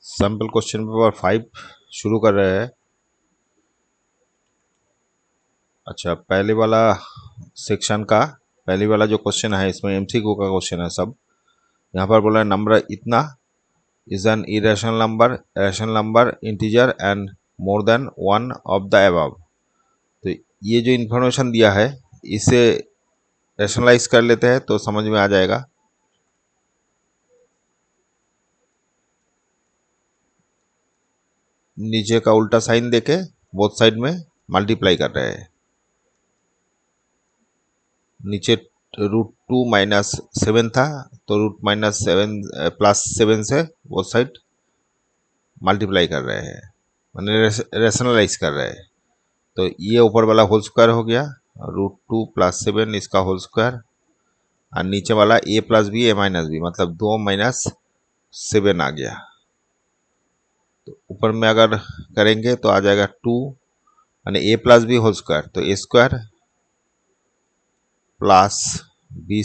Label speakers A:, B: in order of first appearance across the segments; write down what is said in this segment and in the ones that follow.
A: Sample question paper 5 शुरू कर रहे हैं। अच्छा, पहले वाला सेक्शन का पहले वाला जो क्वेश्चन है इसमें एमसीक्यू का क्वेश्चन है सब। यहाँ पर बोला है नंबर इतना is an irrational number integer and more than one of the above. तो ये जो इन्फॉर्मेशन दिया है इसे रेशनलाइज कर लेते हैं तो समझ में आ जाएगा। नीचे का उल्टा साइन देके बोथ साइड में मल्टीप्लाई कर रहे हैं। नीचे √2 - 7 था तो √-7 +7 से वो साइड मल्टीप्लाई कर रहे हैं, मैंने रेशनलाइज कर रहे हैं। तो ये ऊपर वाला होल स्क्वायर हो गया √2 + 7 इसका होल स्क्वायर, और नीचे वाला a + b a - b मतलब 2 - 7 आ गया। तो ऊपर में अगर करेंगे तो आ जाएगा 2 यानी a + b होल स्क्वायर, तो a² + b²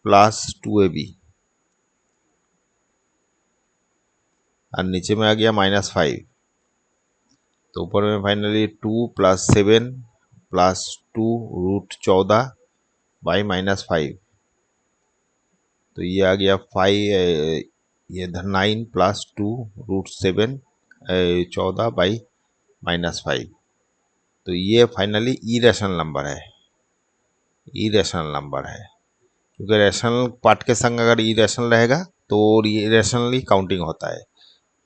A: + 2ab, और नीचे में आ गया -5। तो ऊपर में फाइनली 2 + 7 + 2 √14 / -5। तो ये आ गया 5, ये 9 + 2 √7 14 / -5। तो ये फाइनली इरेशनल नंबर है, इरेशनल नंबर है, क्योंकि रैशनल पार्ट के संग अगर इरेशनल रहेगा तो इरेशनली काउंटिंग होता है।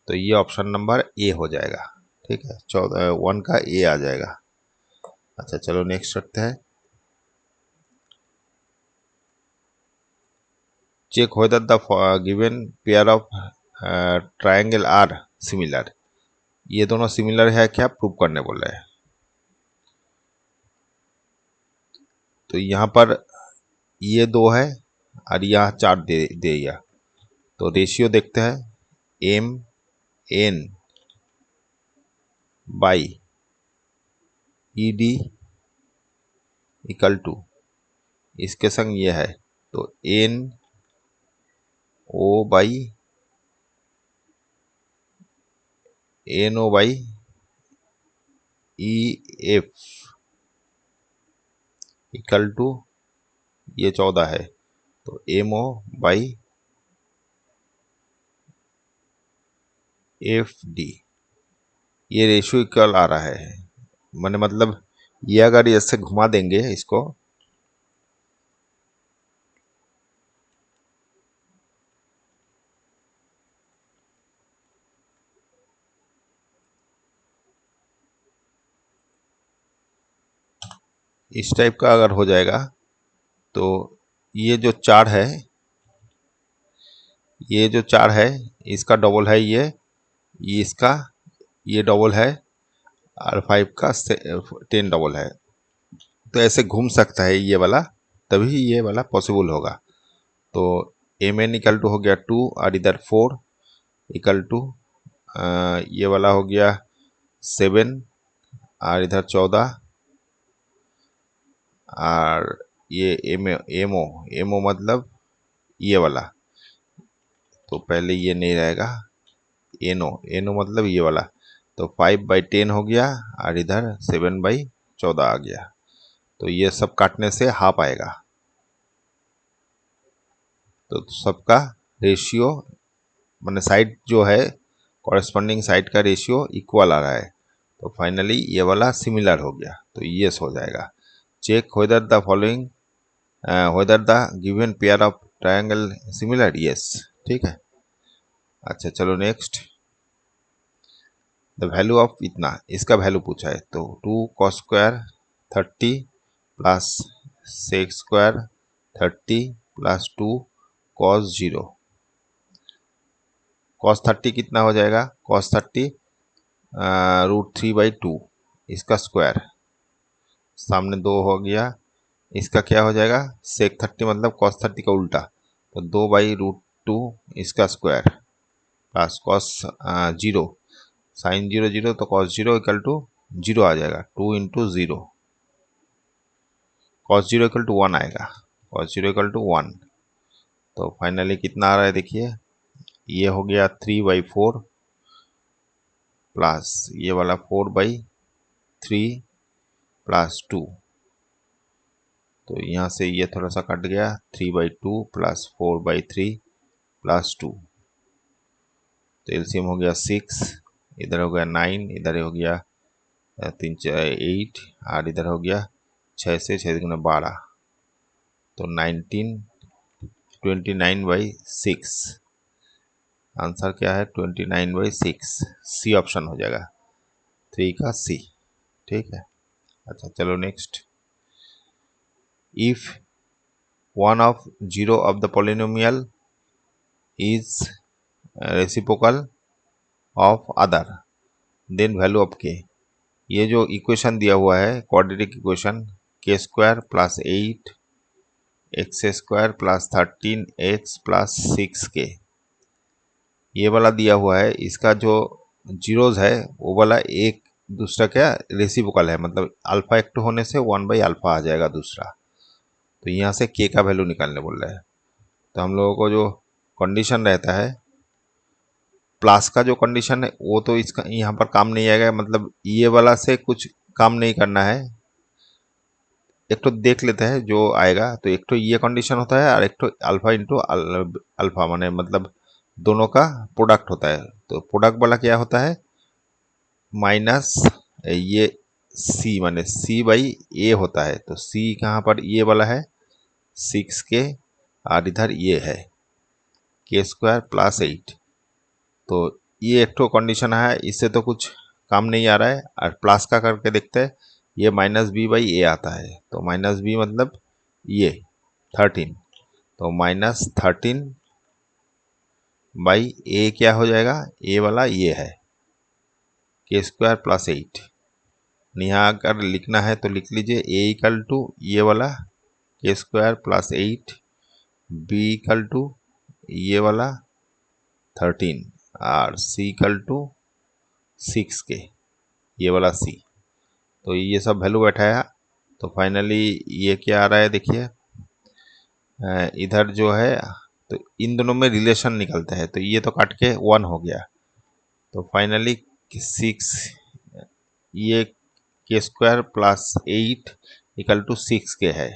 A: तो ये ऑप्शन नंबर ए हो जाएगा। ठीक है, 1 का ए आ जाएगा। अच्छा चलो नेक्स्ट करते हैं। Check whether the given pair of triangle are similar। ये दोनों सिमिलर है क्या प्रूव करने बोल रहे हैं। तो यहाँ पर ये 2 है और यहाँ 4 दे दिया। तो रेशियो देखते हैं MN बाई ED = इसके संग ये है तो NO बाई EF = ये 14 है तो MO बाई FD, ये रेशियो इक्वल आ रहा है। मैंने मतलब ये अगर ऐसे घुमा देंगे इसको इस टाइप का अगर हो जाएगा तो ये जो 4 है, ये जो 4 है इसका डबल है ये इसका ये डबल है और 5 का 10 डबल है। तो ऐसे घूम सकता है ये वाला, तभी ये वाला पॉसिबल होगा। तो MN = हो गया 2 और इधर 4 = ये वाला हो गया 7 और इधर 14 और ये एमओ मतलब ये वाला। तो पहले ये नहीं रहेगा, एनो मतलब ये वाला। तो 5/10 हो गया और इधर 7/14 आ गया। तो ये सब काटने से हाफ आएगा। तो सबका रेशियो माने साइड जो है कॉरेस्पॉन्डिंग साइड का रेशियो इक्वल आ रहा है। तो फाइनली ये वाला सिमिलर हो गया, तो यस हो जाएगा। Check whether the following whether the given pair of triangle similar, yes। ठीक है। अच्छा चलो नेक्स्ट। द वैल्यू ऑफ इतना, इसका वैल्यू पूछा है तो 2 cos² 30 + sec² 30 + 2 cos 0। cos 30 कितना हो जाएगा, cos 30 √3/2 इसका स्क्वायर, सामने 2 हो गया। इसका क्या हो जाएगा sec 30 मतलब cos 30 का उल्टा, तो 2/√2 इसका स्क्वायर प्लस cos 0 sin 0 0 तो cos 0 = 0 आ जाएगा। 2 × 0 cos 0 = 1 आएगा, cos 0 = 1। तो फाइनली कितना आ रहा है देखिए, ये हो गया 3/4 प्लस ये वाला 4/3 प्लस 2। तो यहाँ से ये थोड़ा सा कट गया, 3/2 प्लस 4/3 प्लस 2। तो एलसीएम हो गया 6, इधर हो गया 9, इधर हो गया 3 8, और इधर हो गया 6 से 6 गुना 12, तो 29/6। आंसर क्या है? 29/6। सी ऑप्शन हो जाएगा, 3 का सी। ठीक है। अच्छा चलो next. If one of 0 of the polynomial is reciprocal of other, then value of k। ये जो इक्वेशन दिया हुआ है quadratic equation, k² plus 8 x² plus 13 x plus 6k, ये वाला दिया हुआ है। इसका जो जीरोज है वो वाला एक दूसरा क्या रेसिप्रोकल है, मतलब अल्फा एक्ट होने से 1/α आ जाएगा दूसरा। तो यहाँ से k का वैल्यू निकालने बोल रहा है। तो हम लोगों को जो कंडीशन रहता है, प्लस का जो कंडीशन है वो तो इसका यहाँ पर काम नहीं आएगा, मतलब ये वाला से कुछ काम नहीं करना है। एक तो देख लेते हैं जो आएगा। तो एक तो ये कंडीशन होता है और एक तो अल्फा इंटू अल्फा, माने मतलब दोनों का प्रोडक्ट होता है। तो प्रोडक्ट वाला क्या होता है? माइनस ये सी, माने c/a होता है। तो c कहाँ पर? ये वाला है 6k, और इधर ये है k² प्लस 8। तो ये एक तो कंडीशन है, इससे तो कुछ काम नहीं आ रहा है। और प्लस का करके देखते हैं, ये -b/a आता है। तो -b मतलब ये 13, तो -13/a क्या हो जाएगा? a वाला ये है k² प्लस 8। यहाँ अगर लिखना है तो लिख लीजिए a इक्वल टू ये वाला k² plus 8, b equal to ये वाला 13, और c इक्वल टू 6k, ये वाला c। तो ये सब वैल्यू बैठाया। तो फाइनली ये क्या आ रहा है देखिए, इधर जो है तो इन दोनों में रिलेशन निकलता है। तो ये तो काट के 1 हो गया। तो फाइनली 6, ये k² plus 8 equal to 6k है।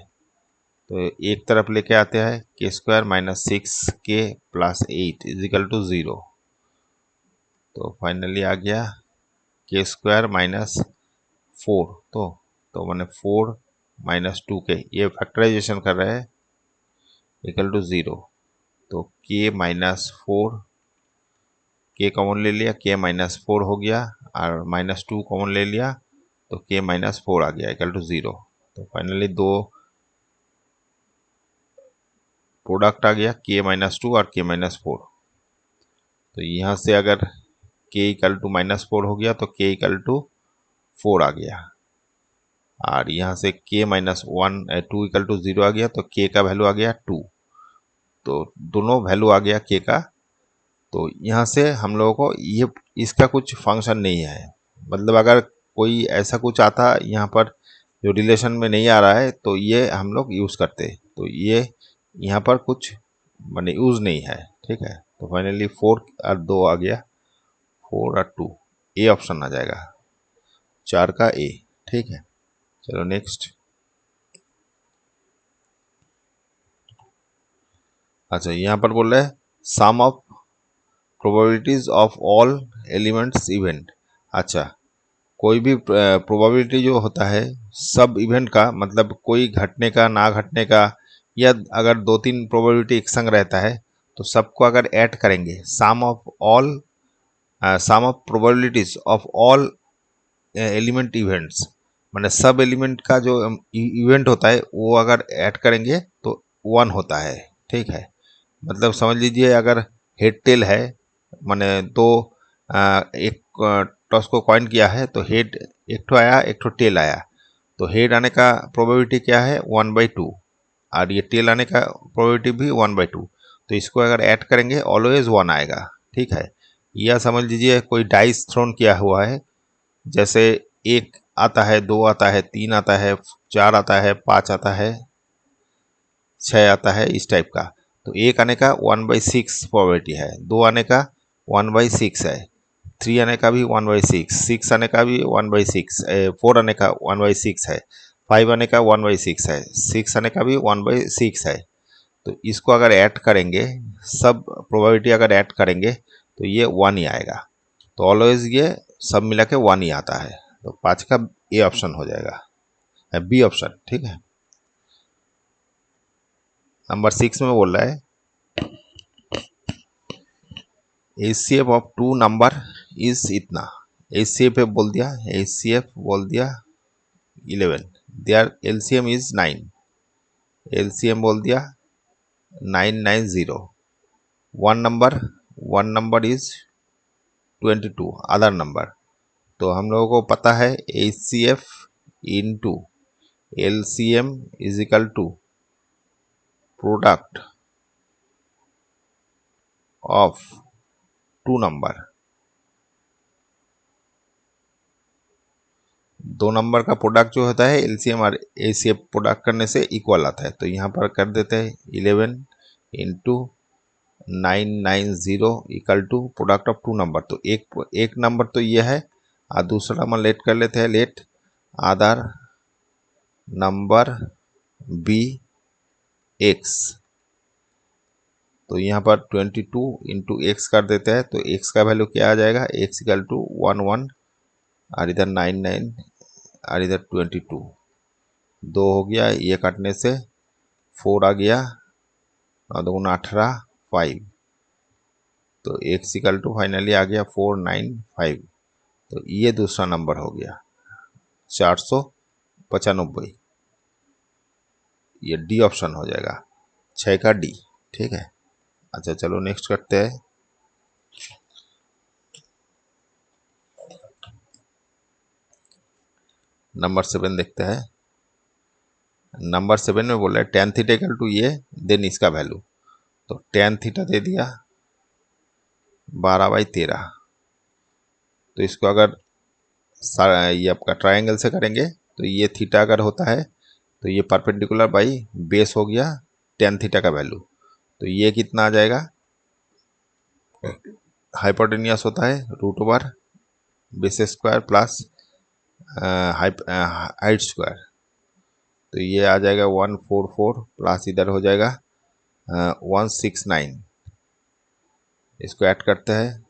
A: तो एक तरफ लेके आते हैं, k² minus 6k plus 8 is equal to 0। तो फाइनली आ गया k² माइनस 4, तो मैंने 4 माइनस 2k, ये फैक्टराइजेशन कर रहे हैं, इक्वल टू 0। तो k माइनस 4, k कॉमन ले लिया, k माइनस 4 हो गया, और -2 कॉमन ले लिया, तो k माइनस 4 आ गया, इक्वल टू 0। तो फाइनली दो प्रोडक्ट आ गया, k माइनस 2 और k माइनस 4। तो यहाँ से अगर k इक्वल टू -4 हो गया तो k इक्वल टू 4 आ गया, और यहाँ से k माइनस 2 इक्वल टू 0 आ गया, तो k का वैल्यू आ गया 2। तो दोनों वैल्यू आ गया k का। तो यहाँ से हम लोगों को ये इसका कुछ फंक्शन नहीं है, मतलब अगर कोई ऐसा कुछ आता यहाँ पर जो रिलेशन में नहीं आ रहा है तो ये हम लोग यूज़ करते। तो ये यहाँ पर कुछ माने यूज़ नहीं है। ठीक है। तो फाइनली 4 और 2 आ गया, 4 और 2, ए ऑप्शन आ जाएगा, 4 का ए। ठीक है। चलो नेक्स्ट। अच्छा यहाँ पर बोल रहे हैं sum of probabilities of all elements event. अच्छा, कोई भी प्रोबेबिलिटी जो होता है सब इवेंट का, मतलब कोई घटने का ना घटने का, या अगर 2-3 प्रोबेबिलिटी एक संग रहता है तो सबको अगर ऐड करेंगे, sum of probabilities of all element events, माने सब एलिमेंट का जो इवेंट होता है वो अगर ऐड करेंगे तो 1 होता है। ठीक है। मतलब समझ लीजिए अगर हेड टेल है, माने दो एक टॉस को कॉइन किया है, तो हेड एक ठो आया, एक ठो टेल आया, तो हेड आने का प्रोबेबिलिटी क्या है? 1/2, और ये टेल आने का प्रोबेबिलिटी भी 1/2। तो इसको अगर ऐड करेंगे ऑलवेज 1 आएगा। ठीक है। या समझ लीजिए कोई डाइस थ्रोन किया हुआ है, जैसे 1 आता है, 2 आता है, 3 आता है, 4 आता है, 5 आता है, 6 आता है, इस टाइप का। तो एक आने का 1/6 प्रोबेबिलिटी है, 2 आने का 1/6 है, 3 आने का भी 1/6, 6 आने का भी 1/6, 4 आने का 1/6 है, 5 आने का 1/6 है, 6 आने का भी 1/6 है। तो इसको अगर ऐड करेंगे, सब प्रोबेबिलिटी अगर ऐड करेंगे तो ये 1 ही आएगा। तो ऑलवेज ये सब मिला के 1 ही आता है। तो 5 का ए ऑप्शन हो जाएगा, बी ऑप्शन। ठीक है। नंबर 6 में बोल रहा है HCF ऑफ 2 नंबर इज इतना। HCF बोल दिया, HCF बोल दिया 11, देयर LCM इज 9, LCM बोल दिया 990। One number is 22 other number. तो हम लोगों को पता है HCF into LCM is equal to product of 2 number. 2 number का प्रोडक्ट जो होता है LCM और HCF प्रोडक्ट करने से इक्वल आता है। तो यहाँ पर कर देते हैं 11 into 990 equal to product of 2 number. तो एक नंबर तो ये है, और दूसरा नंबर लेट कर लेते हैं, let other number be x. तो यहाँ पर 22 इंटू एक्स कर देते हैं। तो एक्स का वैल्यू क्या आ जाएगा, एक्स इक्वल टू 11 और इधर 99 और इधर 22, 2 हो गया, ये काटने से 4 आ गया और 2 18 5। तो एक्स इक्वल टू फाइनली आ गया 495। तो ये दूसरा नंबर हो गया 495। ये डी ऑप्शन हो जाएगा, 6 का डी। ठीक है। अच्छा चलो नेक्स्ट करते हैं। नंबर 7 देखते हैं। नंबर 7 में बोल रहा है tan थीटा इक्वल टू ये, देन इसका वैल्यू। तो tan थीटा दे दिया 12/13। तो इसको अगर ये आपका ट्रायंगल से करेंगे तो ये थीटा अगर होता है तो ये परपेंडिकुलर बाई बेस हो गया tan थीटा का वैल्यू। तो ये कितना आ जाएगा, हाइपोटेनियस होता है √, base square plus height square. तो ये आ जाएगा 144 प्लस इधर हो जाएगा 169। इसको ऐड करते हैं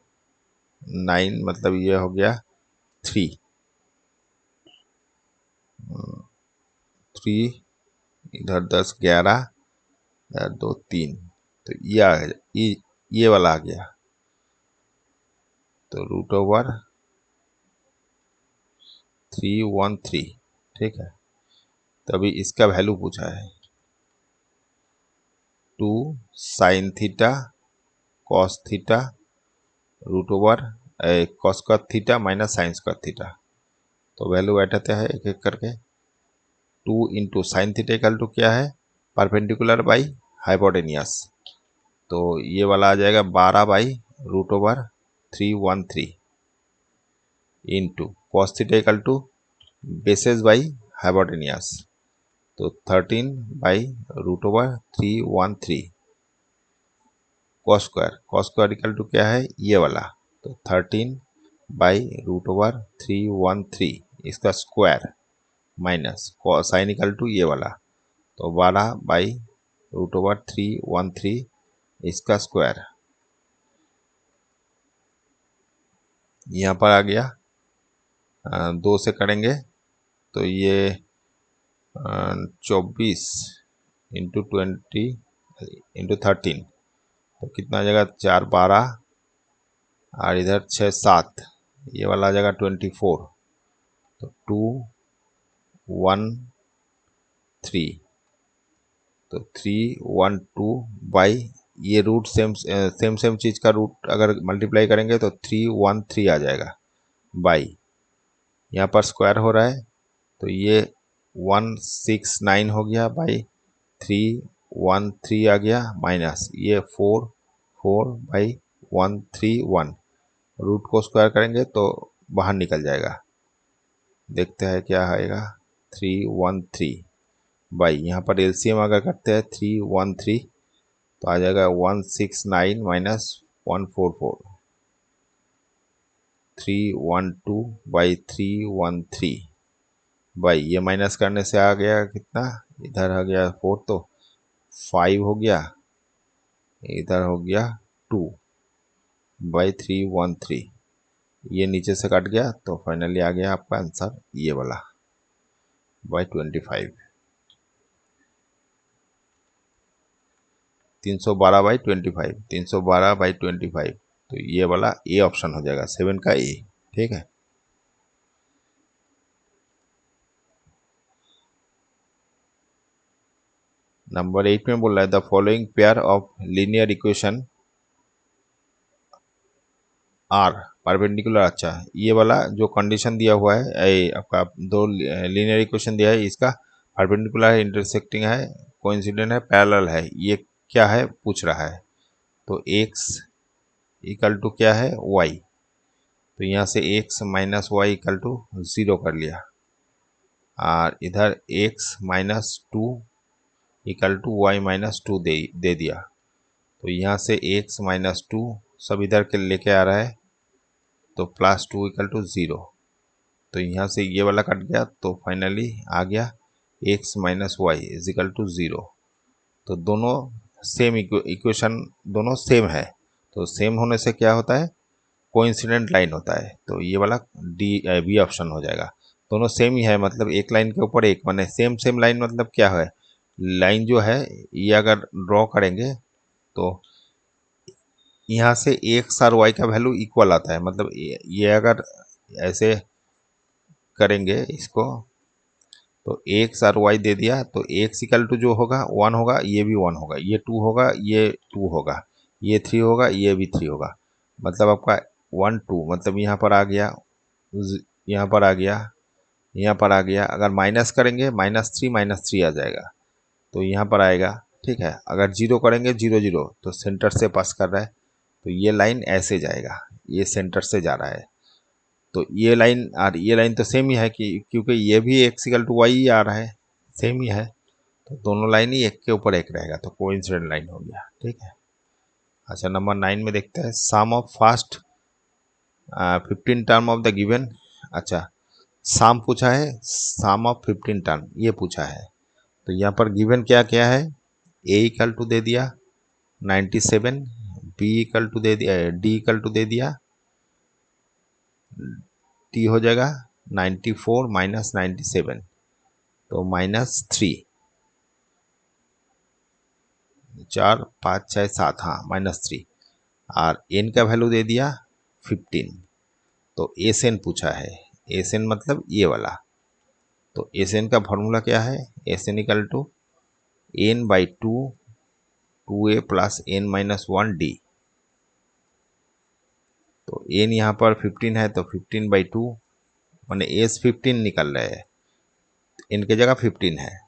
A: 9, मतलब ये हो गया 3, 3 इधर 10 11 इधर 2 3। तो ये आ गया, ये वाला आ गया। तो √313। ठीक है। तभी इसका वैल्यू पूछा है 2 sin theta cos theta cos का थीटा माइनस साइंस का थीटा। तो वैल्यू बैठाते हैं एक एक करके। 2 into sine theta equal to क्या है, परपेंडिकुलर बाई हाइपोटेनियस। तो ये वाला आ जाएगा 12/√313 into cos theta equal to base by hypotenuse. तो 13/√313 कॉस स्क्वायर इक्वल टू क्या है, ये वाला। तो 13/√313 इसका square minus sine equal to ये वाला। तो 12/√313 इसका स्क्वायर यहाँ पर आ गया। 2 से करेंगे तो ये 24 इंटू 20 इंटू 13। तो कितना आ जाएगा, 4 12 और इधर 6 7, ये वाला आ जाएगा 24। तो 2 1 3। तो 312 ये रूट सेम चीज़ का रूट अगर मल्टीप्लाई करेंगे तो 313 आ जाएगा बाई, यहाँ पर स्क्वायर हो रहा है तो ये 169 हो गया बाई 313 आ गया माइनस ये 4/131। रूट को स्क्वायर करेंगे तो बाहर निकल जाएगा। देखते हैं क्या आएगा, 313 बाई, यहाँ पर एलसीएम अगर करते हैं 313 तो आ जाएगा 169 माइनस 144, 312/313 बाई, ये माइनस करने से आ गया कितना, इधर आ गया 4 तो 5 हो गया, इधर हो गया 2/313, ये नीचे से कट गया तो फाइनली आ गया आपका आंसर ये वाला बाई 25, 312/25, 312/25, तो ये वाला ए ऑप्शन हो जाएगा 7 का ए। ठीक है, नंबर 8 में बोल रहा है the following pair of linear equation are perpendicular. अच्छा, ये वाला जो कंडीशन दिया हुआ है, आपका दो लीनियर इक्वेशन दिया है, इसका परपेंडिकुलर है, इंटरसेक्टिंग है, कोइंसिडेंट है, पैरेलल है, ये क्या है पूछ रहा है। तो x इक्वल टू क्या है y, तो यहाँ से x minus y equal to 0 कर लिया, और इधर x minus 2 equal to y minus 2 दे दिया। तो यहाँ से x माइनस 2 सब इधर के लेके आ रहा है, तो प्लस 2 इक्वल टू 0, तो यहाँ से ये वाला कट गया, तो फाइनली आ गया x minus y is equal to 0। तो दोनों सेम इक्वेशन, दोनों सेम है, तो सेम होने से क्या होता है, कोइंसिडेंट लाइन होता है, तो ये वाला डी बी ऑप्शन हो जाएगा। दोनों सेम ही है, मतलब एक लाइन के ऊपर एक, माने सेम सेम लाइन, मतलब क्या है, लाइन जो है ये अगर ड्रॉ करेंगे तो यहाँ से एक्स और वाई का वैल्यू इक्वल आता है, मतलब ये अगर ऐसे करेंगे इसको, तो एक्स और वाई दे दिया, तो एक्स इक्वल टू जो होगा 1 होगा, ये भी 1 होगा, ये 2 होगा, ये 2 होगा, ये 3 होगा, ये भी 3 होगा, मतलब आपका 1 2, मतलब यहाँ पर आ गया, यहाँ पर आ गया, यहाँ पर आ गया। अगर माइनस करेंगे -3 आ जाएगा, तो यहाँ पर आएगा। ठीक है, अगर जीरो करेंगे 0 0, तो सेंटर से पास कर रहा है, तो ये लाइन ऐसे जाएगा, ये सेंटर से जा रहा है, तो ये लाइन और ये लाइन तो सेम ही है, कि क्योंकि ये भी एक्स इक्वल टू वाई आ रहा है, सेम ही है, तो दोनों लाइन ही एक के ऊपर एक रहेगा, तो कोइंसिडेंट लाइन हो गया। ठीक है, अच्छा नंबर 9 में देखते हैं sum of first 15 term of the given. अच्छा, सम पूछा है, सम ऑफ 15 टर्म ये पूछा है, तो यहाँ पर गिवन क्या क्या है, ए इक्वल टू दे दिया 97, बी इक्वल टू दे दिया, डी इक्वल टू दे दिया, टी हो जाएगा 94 माइनस 97, तो -3, 4 5 6 7, हाँ -3, और एन का वैल्यू दे दिया 15, तो एस एन पूछा है, एस एन मतलब ये वाला, तो एस एन का फॉर्मूला क्या है, S n equal to n by 2 2a plus n minus 1 d, तो एन यहाँ पर 15 है, तो 15/2, मैंने एस 15 निकल रहा है, एन की जगह 15 है,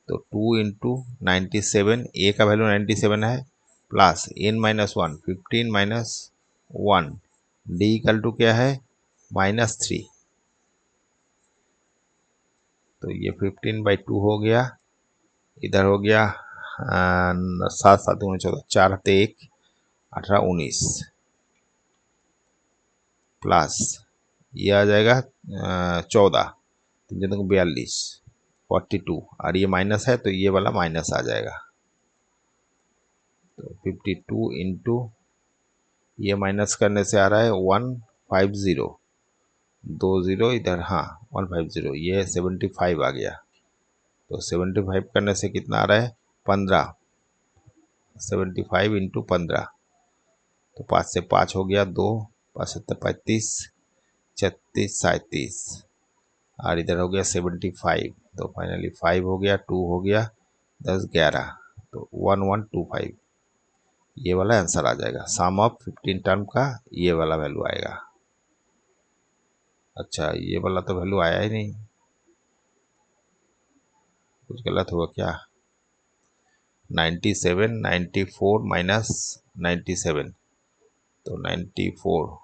A: तो 2 इंटू 97, ए का वैल्यू 97 है, plus n minus 1 15 minus 1, d equal to क्या है -3, तो ये 15/2 हो गया, इधर हो गया 7 7 14, 4 हते 1 18 19, प्लस ये आ जाएगा 14, 3 42 42, और ये माइनस है, तो ये वाला माइनस आ जाएगा, तो 52 इंटू, ये माइनस करने से आ रहा है 150, 20 इधर, हाँ 150, ये 75 आ गया, तो 75 करने से कितना आ रहा है 15, 75 इंटू 15, तो 5 से 5 हो गया 2, 5 7 35, 36 37, और इधर हो गया 75, तो फाइनली 5 हो गया, 2 हो गया, 10 11, तो 1125, ये वाला आंसर आ जाएगा, सम ऑफ 15 टर्म का ये वाला वैल्यू आएगा। अच्छा, ये वाला तो वैल्यू आया ही नहीं, कुछ गलत हुआ क्या, 97 94 माइनस 97, तो 94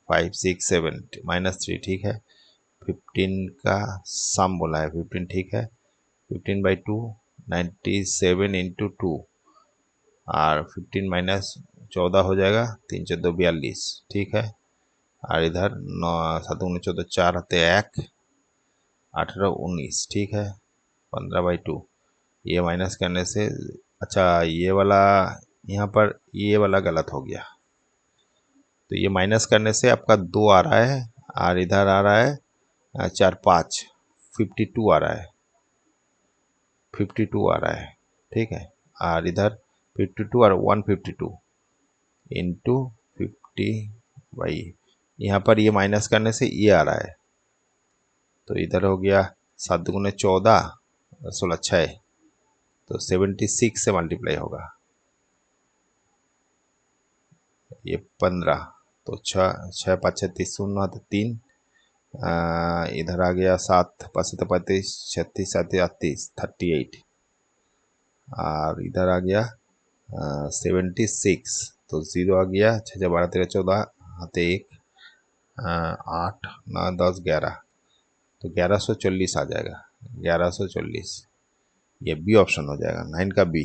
A: 5 6 7 -3, ठीक है, 15 का सम बोला है, 15 ठीक है, 15/2 97 इंटू 2, और 15 माइनस 14 हो जाएगा, 3 14 42, ठीक है। और इधर 9 7 19 14 4 हते 1 18 19, ठीक है। 15/2 ये माइनस करने से, अच्छा ये वाला यहाँ पर ये वाला गलत हो गया, तो ये माइनस करने से आपका 2 आ रहा है और इधर आ रहा है 4 5 52 आ रहा है, 52 आ रहा है, ठीक है। और इधर 52 और 152 इंटू 50 यहाँ पर ये माइनस करने से ये आ रहा है, तो इधर हो गया 7 दूनी 14 16 6, तो 76 से मल्टीप्लाई होगा, ये 15, तो 6 6 5 36 0 तो 3, इधर आ गया 7 5 35 36 7 38 38, और इधर आ गया 76, तो 0 आ गया, 6 6 12 13 14 हाथे 1 8 9 10 11, तो 1140 आ जाएगा, 1140, ये बी ऑप्शन हो जाएगा, 9 का बी,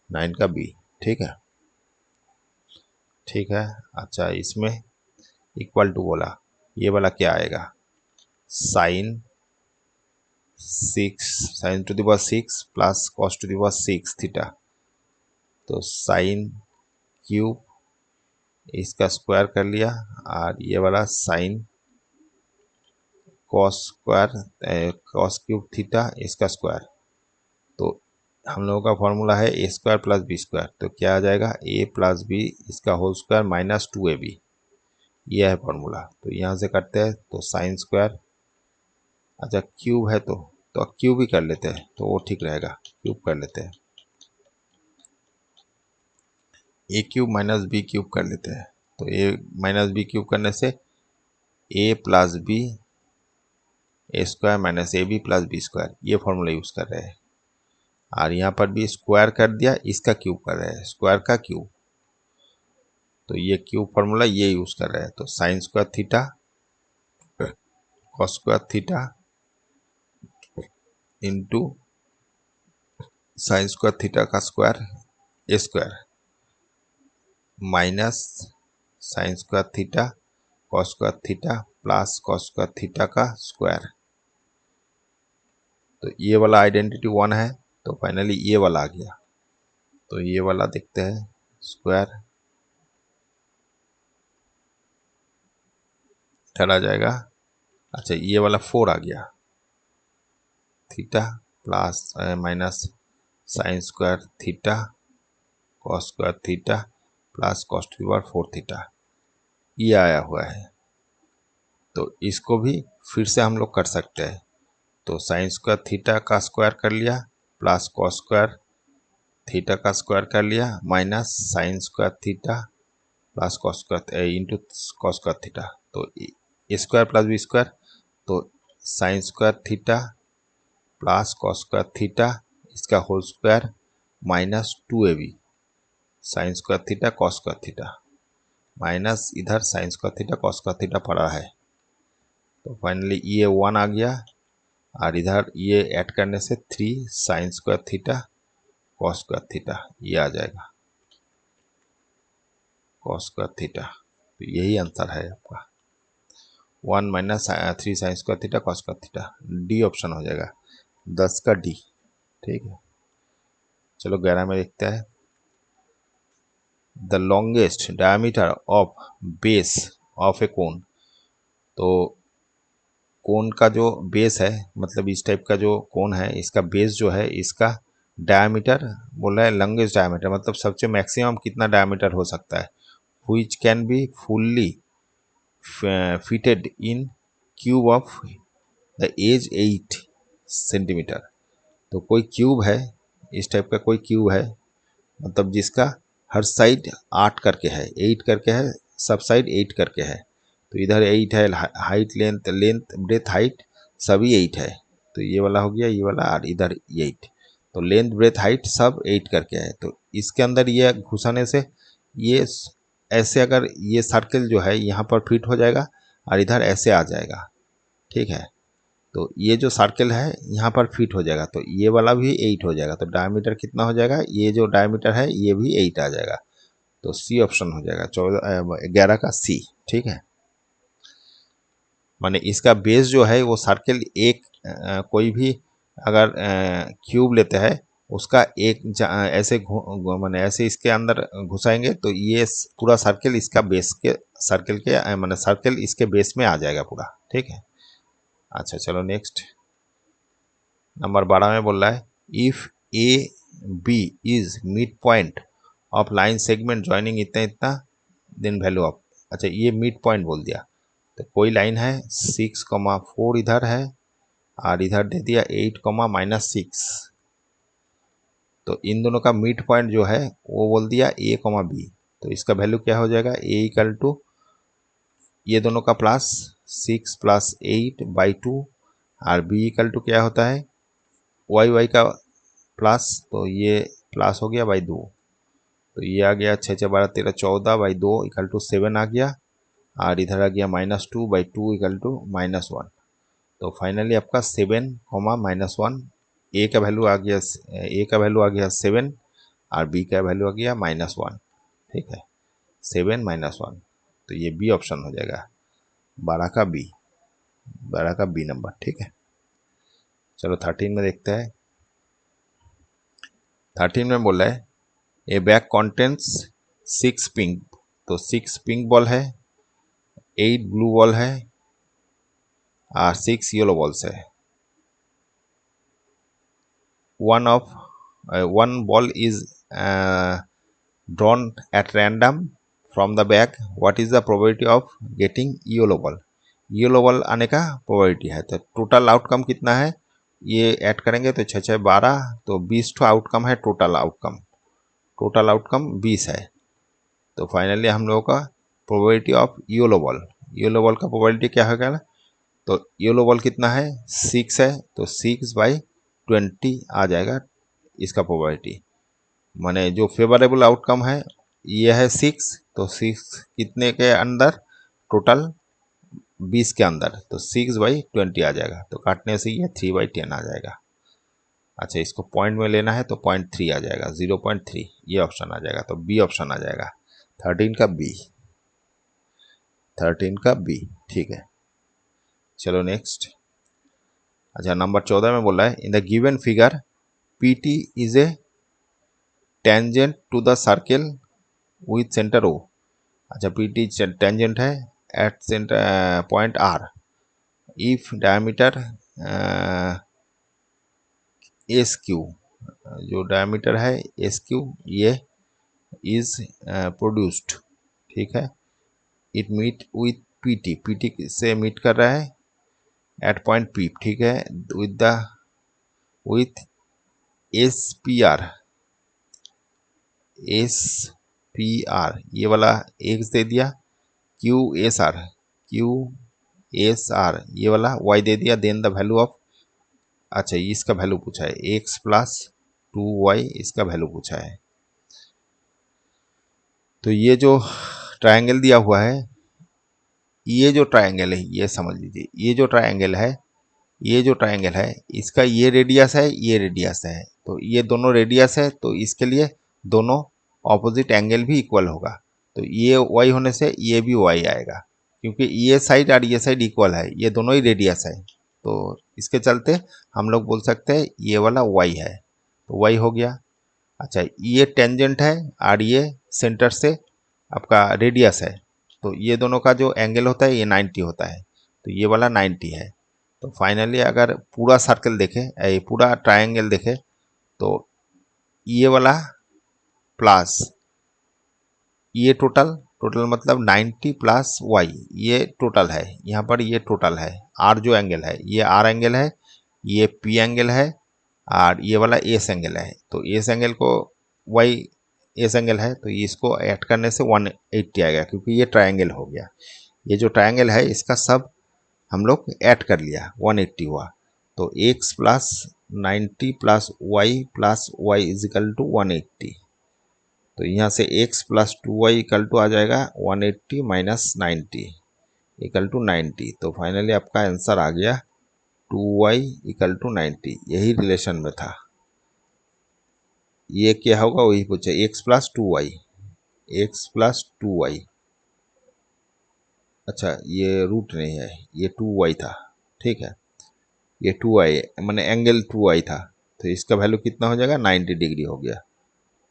A: 9 का बी, ठीक है, ठीक है। अच्छा इसमें इक्वल टू बोला, ये वाला क्या आएगा, sine 6 sine to the power 6 plus cos to the power 6 theta, तो साइन क्यूब इसका स्क्वायर कर लिया, और ये वाला sine cos square cos cube theta इसका स्क्वायर, तो हम लोगों का फॉर्मूला है a square plus B square, तो क्या आ जाएगा ए प्लस बी इसका होल स्क्वायर माइनस 2ab, यह है फॉर्मूला। तो यहाँ से करते हैं, तो साइन स्क्वायर, अच्छा क्यूब है तो क्यूब ही कर लेते हैं, तो वो ठीक रहेगा, क्यूब कर लेते हैं, ए क्यूब माइनस बी क्यूब कर लेते हैं, तो ए माइनस बी क्यूब करने से A plus B A square minus A B plus B square, ये फॉर्मूला यूज़ कर रहे हैं। और यहाँ पर भी स्क्वायर कर दिया, इसका क्यूब कर रहे हैं, स्क्वायर का क्यूब, तो ये क्यूब फॉर्मूला ये यूज़ कर रहे हैं, तो sine square theta cos square theta into sine square theta का square A square minus sine square theta cos square theta plus cos square theta का स्क्वायर, तो ये वाला आइडेंटिटी 1 है, तो फाइनली ये वाला आ गया, तो ये वाला देखते हैं स्क्वायर इधर आ जाएगा, अच्छा ये वाला 4 आ गया, theta plus minus sine square theta cos square theta plus cos to the power 4 theta, ये आया हुआ है। तो इसको भी फिर से हम लोग कर सकते हैं, तो साइन स्क्वायर थीटा का स्क्वायर कर लिया प्लस कॉस स्क्वायर थीटा का स्क्वायर कर लिया minus sine square theta plus cos square into cos square theta, तो A square plus B square, तो sine square theta plus cos square theta इसका whole square minus 2ab sine square theta cos square theta minus इधर sine square theta cos square theta पड़ा है, तो finally ये 1 आ गया, और इधर ये ऐड करने से 3 sign square theta cos square theta, ये आ जाएगा कॉस स्क्वायर थीटा, तो यही आंसर है आपका 1 minus 3 sign square theta cos square theta, D option हो जाएगा, 10 का डी, ठीक है। चलो 11 में देखते हैं, the longest diameter of base of a cone, तो कोन का जो बेस है, मतलब इस टाइप का जो कोन है, इसका बेस जो है, इसका डायमीटर बोल रहा है, लॉन्गेस्ट डायमीटर मतलब सबसे मैक्सिमम कितना डायमीटर हो सकता है, which can be fully fitted in cube of the edge 8 centimetre, तो कोई क्यूब है, इस टाइप का कोई क्यूब है, मतलब जिसका हर साइड 8 करके है, 8 करके है, सब साइड 8 करके है, तो इधर 8 है, height length length breadth height सभी 8 है, तो ये वाला हो गया, ये वाला, और इधर 8, तो लेंथ ब्रेथ हाइट सब 8 करके है, तो इसके अंदर ये घुसाने से ये ऐसे, अगर ये सर्कल जो है यहाँ पर फिट हो जाएगा और इधर ऐसे आ जाएगा, ठीक है, तो ये जो सर्कल है यहाँ पर फिट हो जाएगा, तो ये वाला भी 8 हो जाएगा। तो डायमीटर कितना हो जाएगा, ये जो डायमीटर है ये भी 8 आ जाएगा। तो सी ऑप्शन हो जाएगा, 11 का सी। ठीक है, माने इसका बेस जो है वो सर्कल एक कोई भी अगर क्यूब लेते हैं उसका एक ऐसे माने ऐसे इसके अंदर घुसाएंगे तो ये पूरा सर्कल इसका बेस के सर्कल के माने सर्कल इसके बेस में आ जाएगा पूरा। ठीक है, अच्छा चलो नेक्स्ट नंबर 12 में बोल रहा है if A B is mid point of line segment joining इतना इतना देन वैल्यू ऑफ। अच्छा ये मिड पॉइंट बोल दिया, तो कोई लाइन है 6,4 इधर है और इधर दे दिया 8,-6, तो इन दोनों का मिड पॉइंट जो है वो बोल दिया a, b। तो इसका वैल्यू क्या हो जाएगा, a इक्वल टू ये दोनों का प्लस 6 + 8/2 और b इक्वल टू क्या होता है y का प्लस, तो ये प्लस हो गया बाई 2, तो ये आ गया 6 6 12 13 14/2 इक्वल टू 7 आ गया और इधर आ गया -2/2 इक्वल टू -1। तो फाइनली आपका 7, -1, ए का वैल्यू आ गया, ए का वैल्यू आ गया 7 और बी का वैल्यू आ गया -1। ठीक है, 7 -1, तो ये बी ऑप्शन हो जाएगा, 12 का बी, 12 का बी नंबर। ठीक है, चलो 13 में देखते हैं। 13 में बोला है ए बैग कॉन्टेंट्स 6 पिंक, तो 6 पिंक बॉल है, 8 ब्लू बॉल है और 6 येलो बॉल्स है। one ball is drawn at random from the bag. What is the probability of getting yellow ball? Yellow ball आने का प्रोबेबिलिटी है। तो टोटल आउटकम कितना है, ये ऐड करेंगे तो 6 6 12, तो 20 ठो आउटकम है टोटल आउटकम। टोटल आउटकम 20 है। तो फाइनली हम लोगों का probability of yellow ball, yellow ball का प्रोबेबिलिटी क्या होगा, तो येलो बॉल कितना है 6 है, तो 6/20 आ जाएगा इसका प्रोबेबिलिटी। माने जो फेवरेबल आउटकम है ये है 6, तो 6 कितने के अंदर, टोटल 20 के अंदर, तो 6/20 आ जाएगा। तो काटने से ये 3/10 आ जाएगा। अच्छा इसको पॉइंट में लेना है तो 0.3 आ जाएगा, 0.3 ये ऑप्शन आ जाएगा। तो बी ऑप्शन आ जाएगा, 13 का बी, 13 का बी। ठीक है, चलो नेक्स्ट। अच्छा नंबर 14 में बोला है in the given figure PT is a tangent to the circle with centre O। अच्छा PT टेंजेंट है at centre point R if diameter SQ, जो डायमीटर है SQ ये इज प्रोड्यूस्ड। ठीक है, इट मीट विथ PT से meet कर रहा है एट पॉइंट P। ठीक है, विथ SPR ये वाला X दे दिया, QSR ये वाला Y दे दिया, देन द वैल्यू ऑफ। अच्छा इसका वैल्यू पूछा है X + 2Y, इसका वैल्यू पूछा है। तो ये जो ट्रायंगल दिया हुआ है, ये जो ट्रायंगल है ये समझ लीजिए, ये जो ट्रायंगल है इसका ये रेडियस है, ये रेडियस है, तो ये दोनों रेडियस है, तो इसके लिए दोनों ऑपोजिट एंगल भी इक्वल होगा। तो ये y होने से ये भी y आएगा, क्योंकि ये साइड और ये साइड इक्वल है, ये दोनों ही रेडियस है। तो इसके चलते हम लोग बोल सकते हैं ये वाला y है, तो y हो गया। अच्छा ये टेंजेंट है और ये सेंटर से आपका रेडियस है, तो ये दोनों का जो एंगल होता है ये 90 होता है, तो ये वाला 90 है। तो फाइनली अगर पूरा सर्कल देखें, ये पूरा ट्रायंगल देखें, तो ये वाला प्लस ये टोटल मतलब 90 + y, ये टोटल है, यहाँ पर ये टोटल है। आर जो एंगल है ये आर एंगल है, ये पी एंगल है और ये वाला एस एंगल है। तो एस एंगल को y एस एंगल है, तो इसको ऐड करने से 180 आएगा, क्योंकि ये ट्रायंगल हो गया। ये जो ट्रायंगल है इसका सब हम लोग ऐड कर लिया, 180 हुआ। तो x + 90 + y is equal to 180। तो यहाँ से x + 2y इक्वल टू आ जाएगा 180 - 90 इक्वल टू 90। तो फाइनली आपका आंसर आ गया 2y इक्वल टू 90, यही रिलेशन में था। ये क्या होगा वही पूछे, x plus 2y, x plus 2y। अच्छा ये रूट नहीं है, ये 2y था, ठीक है, ये 2y मैंने एंगल 2y था, तो इसका वैल्यू कितना हो जाएगा, 90 डिग्री हो गया।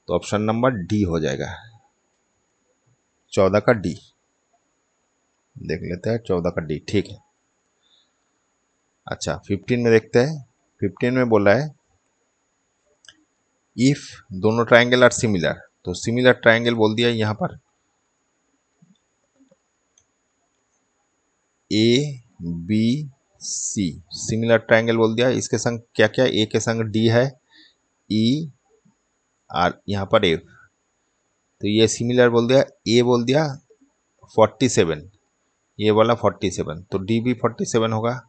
A: तो ऑप्शन नंबर डी हो जाएगा, 14 का डी। देख लेते हैं 14 का डी, ठीक है। अच्छा 15 में देखते हैं। 15 में बोला है इफ दोनों ट्राइंगल आर सिमिलर, तो सिमिलर ट्राइंगल बोल दिया यहाँ पर, A B C similar triangle बोल दिया। इसके संग क्या क्या, ए के संग डी है, ई और यहाँ पर एफ, तो ये सिमिलर बोल दिया। ए बोल दिया 47, ये वाला 47, तो डी भी 47 होगा।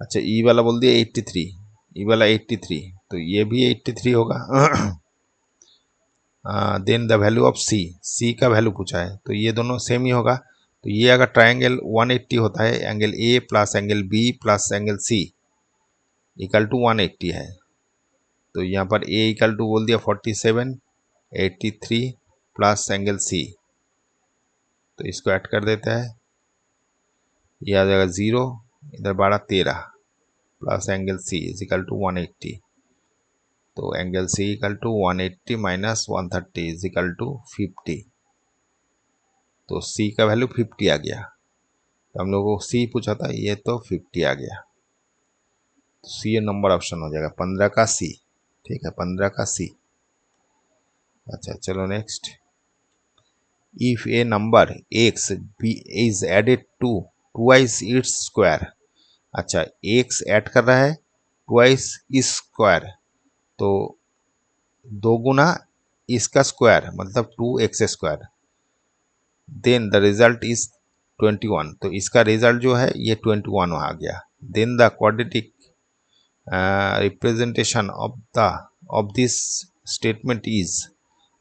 A: अच्छा ई वाला बोल दिया 83, ई वाला 83, तो ये भी 83 होगा। देन द वैल्यू ऑफ सी, सी का वैल्यू पूछा है, तो ये दोनों सेम ही होगा। तो ये अगर ट्राइंगल 180 होता है, angle A plus angle B plus angle C equal to 180 है, तो यहाँ पर ए इक्वल टू बोल दिया 47, 83 प्लस एंगल सी, तो इसको ऐड कर देता है, ये आ जाएगा 0, इधर 12 13 plus angle C is equal to 180, तो angle C equal to 180 minus 130 is equal to 50, तो सी का वैल्यू 50 आ गया। तो हम लोगों को सी पूछा था, ये तो 50 आ गया, तो सी नंबर ऑप्शन हो जाएगा 15 का सी, ठीक है, 15 का सी। अच्छा चलो next, if a number x be is added to twice its square. अच्छा एक्स ऐड कर रहा है ट्वाइस इस स्क्वायर, तो दो गुना इसका स्क्वायर मतलब 2x square, then the result is 21, तो इसका रिजल्ट जो है ये 21 आ गया। Then the quadratic representation of this statement is,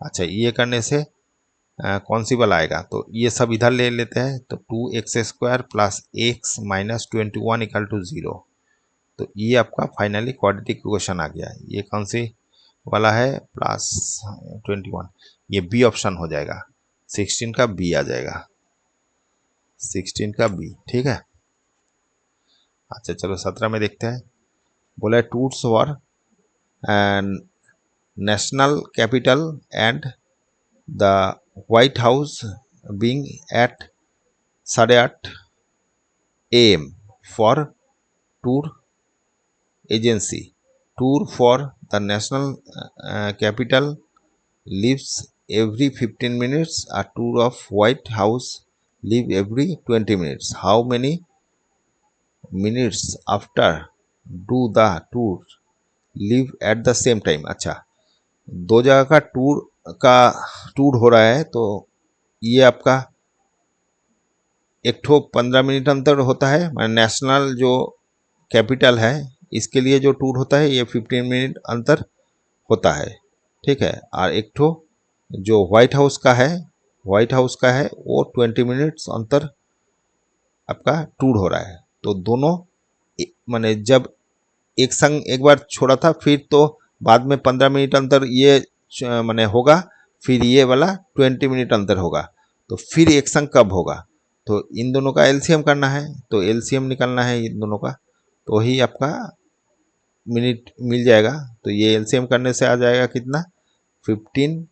A: अच्छा ये करने से कौन सी वाला आएगा, तो ये सब इधर ले लेते हैं, तो 2x square plus x minus 21 equal to 0, तो ये आपका फाइनली क्वाड्रेटिक इक्वेशन आ गया। ये कौन सी वाला है, प्लस 21, ये बी ऑप्शन हो जाएगा, 16 का बी आ जाएगा, 16 का बी, ठीक है। अच्छा चलो 17 में देखते हैं। बोला है tours for national capital and the white house being at 8:30 AM for tour agency, tour for the national capital leaves every 15 minutes, a tour of White House leave every 20 minutes. How many minutes after do the tour leave at the same time? अच्छा दो जगह का tour हो रहा है, तो ये आपका एक ठो 15 मिनट अंतर होता है, नेशनल जो कैपिटल है इसके लिए जो टूर होता है ये 15 मिनट अंतर होता है, ठीक है। और एक ठो जो व्हाइट हाउस का है, व्हाइट हाउस का है वो 20 मिनट्स अंतर आपका टूर हो रहा है। तो दोनों माने जब एक संग एक बार छोड़ा था, फिर तो बाद में 15 मिनट अंतर ये माने होगा, फिर ये वाला 20 मिनट अंतर होगा, तो फिर एक संग कब होगा, तो इन दोनों का एलसीएम करना है, तो एलसीएम निकालना है इन दोनों का, तो ही आपका मिनट मिल जाएगा। तो ये एलसीएम करने से आ जाएगा कितना, 15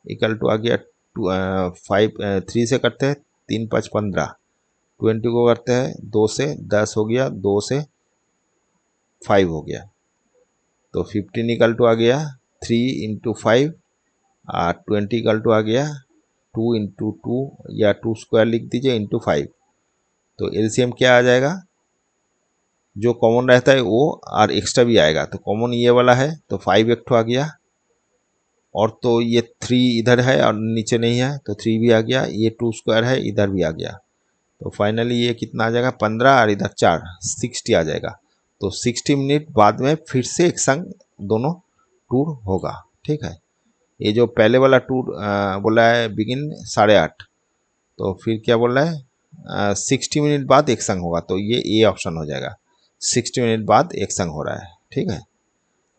A: इक्वल टू आ गया 3 से करते हैं, 3 5 15, 20 को करते हैं 2 से 10 हो गया, 2 से 5 हो गया, तो 15 इक्वल टू आ गया 3 इंटू 5 और 20 इक्वल टू आ गया 2 इंटू 2 या 2 स्क्वायर लिख दीजिए इंटू 5, तो एलसीएम क्या आ जाएगा, जो कॉमन रहता है वो और एक्स्ट्रा भी आएगा, तो कॉमन ये वाला है तो 5 एक ठो आ गया, और तो ये 3 इधर है और नीचे नहीं है तो 3 भी आ गया, ये 2 स्क्वायर है इधर भी आ गया, तो फाइनली ये कितना आ जाएगा 15 और इधर 4 60 आ जाएगा। तो 60 मिनट बाद में फिर से एक संग दोनों टूर होगा, ठीक है। ये जो पहले वाला टूर बोला है बिगिन 8:30, तो फिर क्या बोल रहा है 60 मिनट बाद एक संग होगा, तो ये ए ऑप्शन हो जाएगा। 60 मिनट बाद एक संग हो रहा है, ठीक है।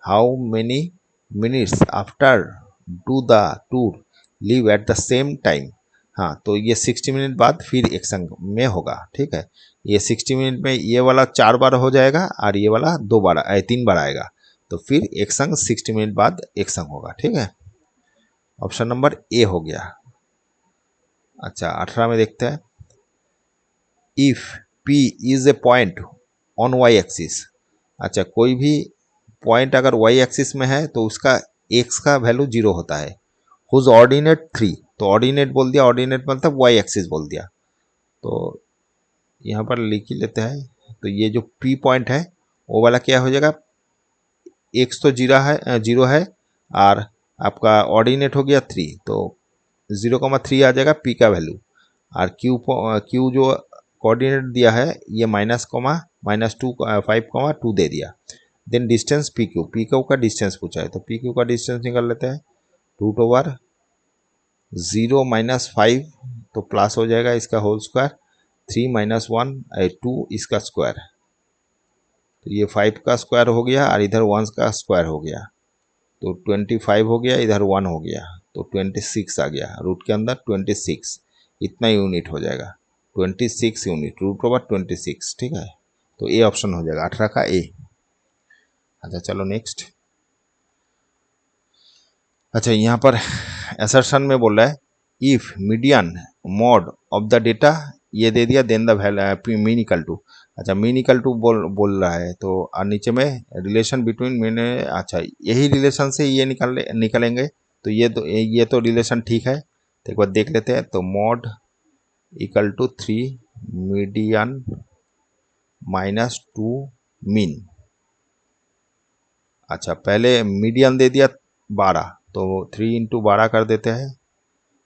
A: How many minutes after do the tour leave at the same time. हाँ, तो ये 60 मिनट बाद फिर एक संग में होगा, ठीक है। ये 60 मिनट में ये वाला 4 बार हो जाएगा और ये वाला 2 बार 3 बार आएगा, तो फिर एक संग 60 मिनट बाद एक संग होगा, ठीक है। ऑप्शन नंबर ए हो गया। अच्छा, 18 में देखते हैं। If P is a point on y axis. अच्छा, कोई भी पॉइंट अगर वाई एक्सिस में है तो उसका x का वैल्यू 0 होता है। हुज ऑर्डिनेट 3, तो ऑर्डिनेट बोल दिया, ऑर्डिनेट मतलब वाई एक्सिस बोल दिया, तो यहाँ पर लिख ही लेते हैं। तो ये जो P पॉइंट है वो वाला क्या हो जाएगा, x तो 0 है और आपका ऑर्डिनेट हो गया 3, तो 0,3 आ जाएगा P का वैल्यू। और Q जो कोऑर्डिनेट दिया है ये -2 दे दिया। देन डिस्टेंस PQ का डिस्टेंस पूछा है, तो PQ का डिस्टेंस निकाल लेते हैं। √0 - 5, तो प्लस हो जाएगा इसका होल स्क्वायर, 3 - 1 2 इसका स्क्वायर, तो ये 5 का स्क्वायर हो गया और इधर 1 का स्क्वायर हो गया, तो 25 हो गया, इधर 1 हो गया, तो 26 आ गया। रूट के अंदर 26 इतना यूनिट हो जाएगा, 26 यूनिट, √26, ठीक है। तो ए ऑप्शन हो जाएगा 18 का ए। अच्छा चलो नेक्स्ट। अच्छा, यहाँ पर असर्शन में बोल रहा है if median mode of the data, ये दे दिया, then the mean equal to. अच्छा, मीन इक्वल टू बोल रहा है, तो और नीचे में रिलेशन बिटवीन मीन। अच्छा, यही रिलेशन से ये निकलेंगे, तो ये तो रिलेशन ठीक है, तो एक बार देख लेते हैं। तो mode equal to 3 median -2 mean. अच्छा, पहले मीडियन दे दिया 12, तो 3 × 12 कर देते हैं,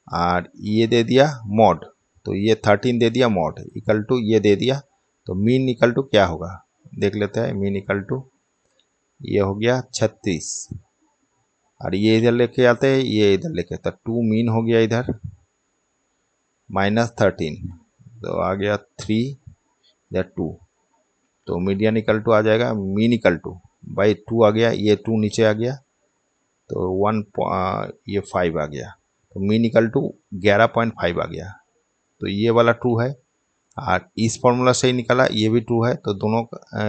A: और ये दे दिया मॉड, तो ये 13 दे दिया मॉड इक्वल टू ये दे दिया, तो मीन इक्वल टू क्या होगा देख लेते हैं। मीन इक्वल टू ये हो गया 36, और ये इधर लेके आते हैं, ये इधर लेके आता, 2 मीन हो गया इधर -13, तो आ गया 3 या 2, तो मीडियन इक्वल टू आ जाएगा मीन इक्वल टू बाई 2 आ गया, ये 2 नीचे आ गया, तो 1 ये 5 आ गया, तो मीन इक्वल टू 11.5 आ गया, तो ये वाला ट्रू है। और इस फॉर्मूला से ही निकला, ये भी ट्रू है, तो दोनों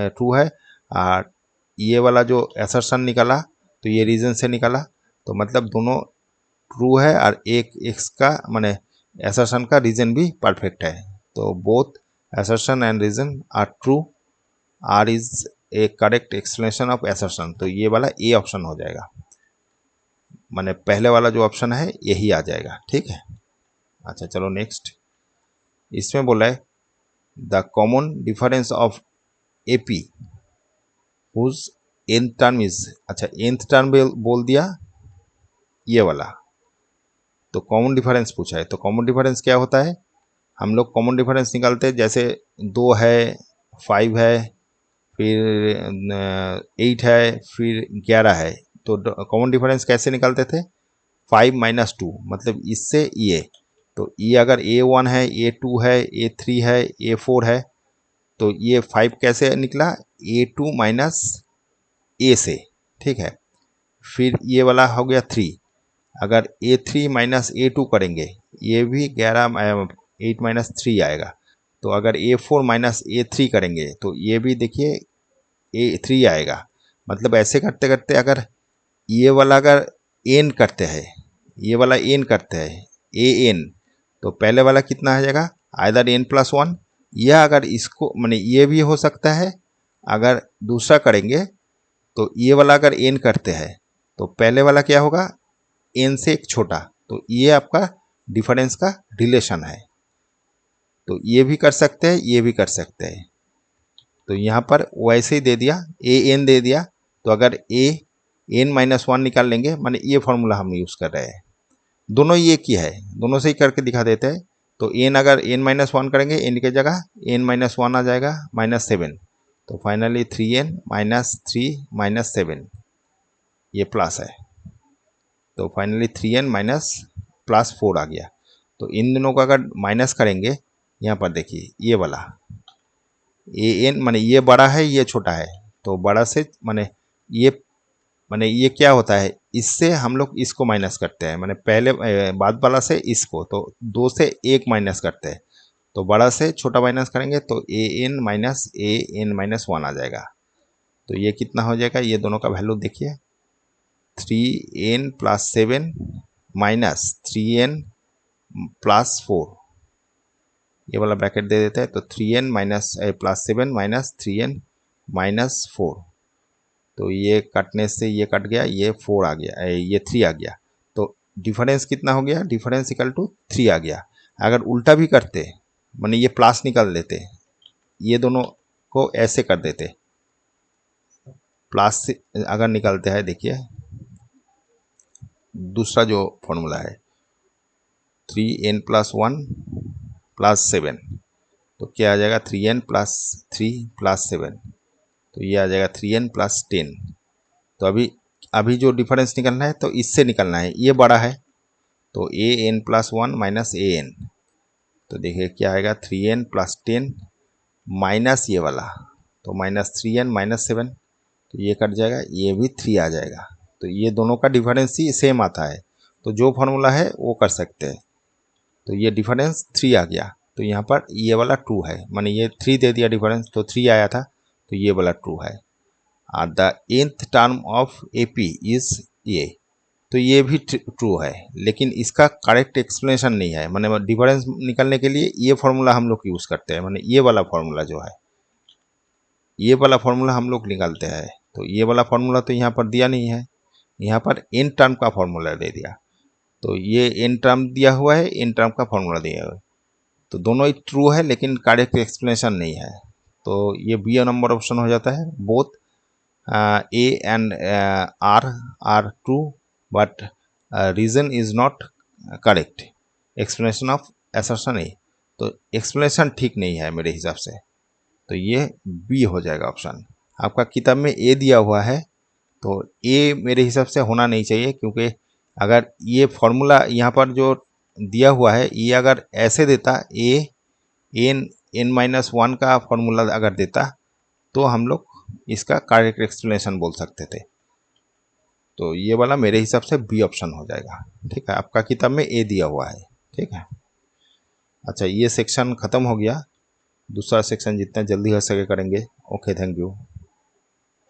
A: ट्रू है। और ये वाला जो असर्शन निकला तो ये रीजन से निकला, तो मतलब दोनों ट्रू है, और एक एक्स का माने असर्शन का रीजन भी परफेक्ट है, तो both assertion and reason are true, R is a correct explanation of assertion, तो ये वाला ए ऑप्शन हो जाएगा, माने पहले वाला जो ऑप्शन है यही आ जाएगा, ठीक है। अच्छा चलो नेक्स्ट। इसमें बोला है the common difference of AP whose nth term is. अच्छा, nth टर्म बोल दिया ये वाला, तो कॉमन डिफरेंस पूछा है, तो कॉमन डिफरेंस क्या होता है, हम लोग कॉमन डिफरेंस निकालते हैं, जैसे 2 है, 5 है, फिर 8 है, फिर 11 है, तो कॉमन डिफरेंस कैसे निकालते थे, 5 - 2, मतलब इससे ये, तो ये अगर A1 है, A2 है, A3 है, A4 है, तो ये 5 कैसे निकला, A2 - A से, ठीक है। फिर ये वाला हो गया 3, अगर A3 - A2 करेंगे, ये भी 8 - 3 आएगा, तो अगर A4 - A3 करेंगे तो ये भी देखिए A3 आएगा, मतलब ऐसे करते करते अगर ये वाला अगर n करते हैं, ये वाला n करते हैं an, तो पहले वाला कितना आ जाएगा, आइदर n+1, या अगर इसको माने ये भी हो सकता है, अगर दूसरा करेंगे तो ये वाला अगर n करते हैं तो पहले वाला क्या होगा, n से एक छोटा, तो ये आपका डिफरेंस का रिलेशन है, तो ये भी कर सकते हैं, ये भी कर सकते हैं, तो यहाँ पर वैसे ही दे दिया, an दे दिया, तो अगर n-1 निकाल लेंगे, माने ये फॉर्मूला हम यूज़ कर रहे हैं, दोनों ये की है, दोनों से ही करके दिखा देते हैं, तो n अगर n-1 करेंगे, n की जगह n-1 आ जाएगा -7, तो फाइनली 3n - 3 - 7 ये प्लस है, तो फाइनली 3n +4 आ गया, तो इन दोनों को अगर माइनस करेंगे, यहाँ पर देखिए ये वाला, ए एन माने ये बड़ा है ये छोटा है, तो बड़ा से माने ये क्या होता है, इससे हम लोग इसको माइनस करते हैं, माने पहले बाद वाला से इसको, तो 2 से 1 माइनस करते हैं, तो बड़ा से छोटा माइनस करेंगे तो ए एन माइनस 1 आ जाएगा। तो ये कितना हो जाएगा, ये दोनों का वैल्यू देखिए, 3n plus 7 minus 3n plus 4, ये वाला ब्रैकेट दे देते हैं, तो 3n minus plus 7 minus 3n minus 4, तो ये कटने से ये कट गया, ये 4 आ गया, ये 3 आ गया, तो डिफरेंस कितना हो गया, डिफरेंस इक्वल टू 3 आ गया। अगर उल्टा भी करते माने ये प्लस निकाल देते, ये दोनों को ऐसे कर देते, प्लस अगर निकालते हैं, देखिए दूसरा जो फॉर्मूला है 3n प्लस 1 प्लस 7, तो क्या आ जाएगा 3n प्लस 3 प्लस 7, तो ये आ जाएगा 3n प्लस 10। तो अभी जो डिफरेंस निकलना है तो इससे निकलना है, ये बड़ा है, तो A N plus 1 minus A N, तो देखिए क्या आएगा 3n प्लस 10 माइनस ये वाला, तो माइनस 3n माइनस 7, तो ये कट जाएगा, ये भी 3 आ जाएगा, तो ये दोनों का डिफरेंस ही सेम आता है, तो जो फॉर्मूला है वो कर सकते हैं। तो ये डिफरेंस 3 आ गया, तो यहाँ पर ये वाला ट्रू है, माने ये 3 दे दिया डिफरेंस, तो 3 आया था, तो ये वाला ट्रू है। The nth term of A P is ये, तो ये भी ट्रू है, लेकिन इसका करेक्ट एक्सप्लेनेशन नहीं है, माने डिफरेंस निकालने के लिए ये फॉर्मूला हम लोग यूज़ करते हैं, माने ये वाला फॉर्मूला जो है, ये वाला फॉर्मूला हम लोग निकालते हैं, तो ये वाला फॉर्मूला तो यहाँ पर दिया नहीं है, यहाँ पर n टर्म का फॉर्मूला दे दिया, तो ये n टर्म दिया हुआ है, n टर्म का फॉर्मूला दिया हुआ है, तो दोनों ही ट्रू है लेकिन करेक्ट एक्सप्लेनेशन नहीं है, तो ये बी नंबर ऑप्शन हो जाता है। Both A and R are true but reason is not correct, explanation of assertion A, तो एक्सप्लेनेशन ठीक नहीं है मेरे हिसाब से, तो ये बी हो जाएगा ऑप्शन। आपका किताब में ए दिया हुआ है, तो ए मेरे हिसाब से होना नहीं चाहिए, क्योंकि अगर ये फॉर्मूला यहाँ पर जो दिया हुआ है, ये अगर ऐसे देता ए एन एन माइनस 1 का फॉर्मूला अगर देता, तो हम लोग इसका करेक्ट एक्सप्लेनेशन बोल सकते थे, तो ये वाला मेरे हिसाब से बी ऑप्शन हो जाएगा। ठीक है, आपका किताब में ए दिया हुआ है। ठीक है, अच्छा ये सेक्शन ख़त्म हो गया, दूसरा सेक्शन जितना जल्दी हो सके करेंगे। Okay, thank you.